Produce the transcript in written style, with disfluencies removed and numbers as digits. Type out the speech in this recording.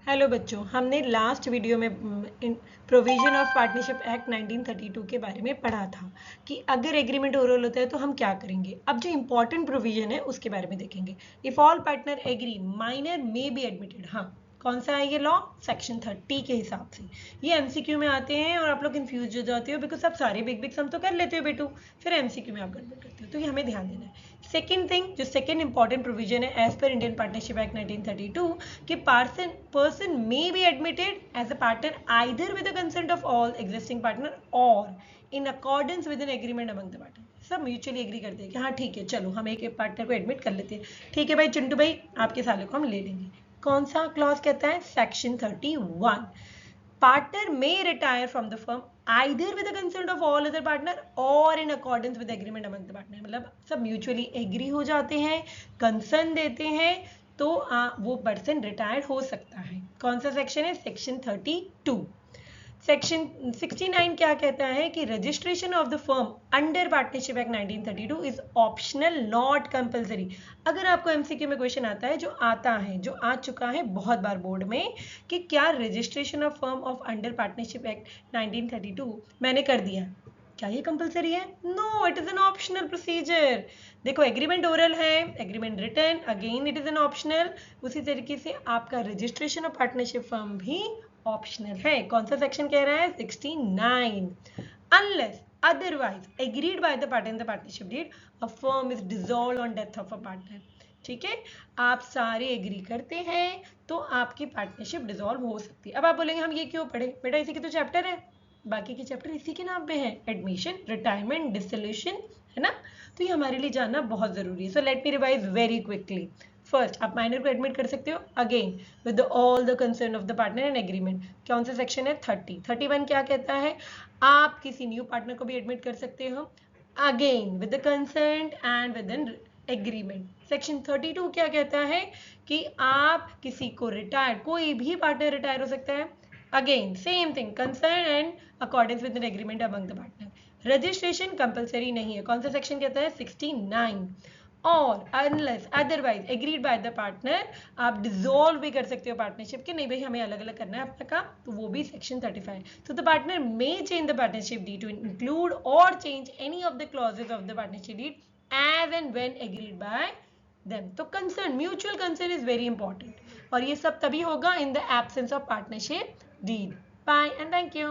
Hello बच्चों, हमने last video में प्रोविजन ऑफ पार्टनरशिप एक्ट 1932 के बारे में पढ़ा था कि अगर एग्रीमेंट ओरल होता है तो हम क्या करेंगे। अब जो इंपॉर्टेंट प्रोविजन है उसके बारे में देखेंगे। If all partner agree minor may be admitted. हाँ, कौन सा है ये लॉ? सेक्शन 30 के हिसाब से। ये एमसीक्यू में आते हैं और आप लोग कंफ्यूज हो जाते हो बिकॉज आप सारे बिग बिग सम तो कर लेते हो बेटू, फिर एमसीक्यू में आप गड़बड़ करते हो, तो ये हमें ध्यान देना है। सेकेंड थिंग, जो सेकेंड इंपॉर्टेंट प्रोविजन है as per Indian partnership act 1932 कि person may be admitted as a partner either with the consent of all existing partner or in accordance with an agreement among the partner। सब mutually agree करते हैं कि हाँ ठीक है, चलो हम एक पार्टनर को एडमिट कर लेते हैं। ठीक है भाई चिंटू भाई, आपके साले को हम ले लेंगे। कौन सा क्लॉज कहता है? Section 31। partner may retire from the firm either with the consent of all other partner or in accordance with the agreement among the partner। मतलब सब म्यूचुअली एग्री हो जाते हैं, कंसर्न देते हैं, तो वो पर्सन रिटायर्ड हो सकता है। कौन सा सेक्शन है? सेक्शन 32। सेक्शन 69 क्या कहता है कि registration of the firm under partnership act 1932 is optional not compulsory. अगर आपको एमसीक्यू में क्वेश्चन आता है, जो आता है, जो आ चुका है बहुत बार बोर्ड में, कि क्या registration of firm of under partnership act 1932 मैंने कर दिया, क्या ये कंपलसरी है? No, it is an optional procedure. देखो, एग्रीमेंट ओरल है, agreement written, again it is an optional. उसी तरीके से आपका रजिस्ट्रेशन ऑफ पार्टनरशिप फर्म भी ऑप्शनल है। कौन सा सेक्शन कह रहा है? 69। Unless otherwise agreed by the partner in the partnership deed, a firm is dissolved on death of a partner। ठीक है, आप सारे एग्री करते हैं तो आपकी पार्टनरशिप डिसॉल्व हो सकती है। अब आप बोलेंगे हम ये क्यों पढ़े? बेटा इसी के तो चैप्टर है, बाकी के चैप्टर इसी के नाम पे हैं, एडमिशन, रिटायरमेंट, डिसोल्यूशन, है ना। तो ये हमारे लिए जानना बहुत जरूरी है। So let me revise very quickly. First, आप माइनर को एडमिट कर सकते हो again with all the concern of the partner and agreement. कौन सा सेक्शन है? 30। 31 क्या कहता है? आप किसी न्यू पार्टनर को भी एडमिट कर सकते हो again with the concern and with an agreement. Section 32 क्या कहता है कि आप किसी को रिटायर, कोई भी पार्टनर रिटायर हो सकता है, again same thing, concern and according with an agreement among the partner. Registration compulsory नहीं है। कौन सा सेक्शन कहता है? 69। और unless otherwise agreed by the partner, आप डिसॉल्व भी कर सकते हो पार्टनरशिप के, नहीं भाई हमें अलग अलग करना है अपना काम, तो वो भी सेक्शन 35। तो the partner may change the partnership deed to include और change any of the clauses of the partnership deed as and when agreed by them. तो concern, mutual concern is very important, और ये सब तभी होगा in the absence of partnership deed. Bye and thank you.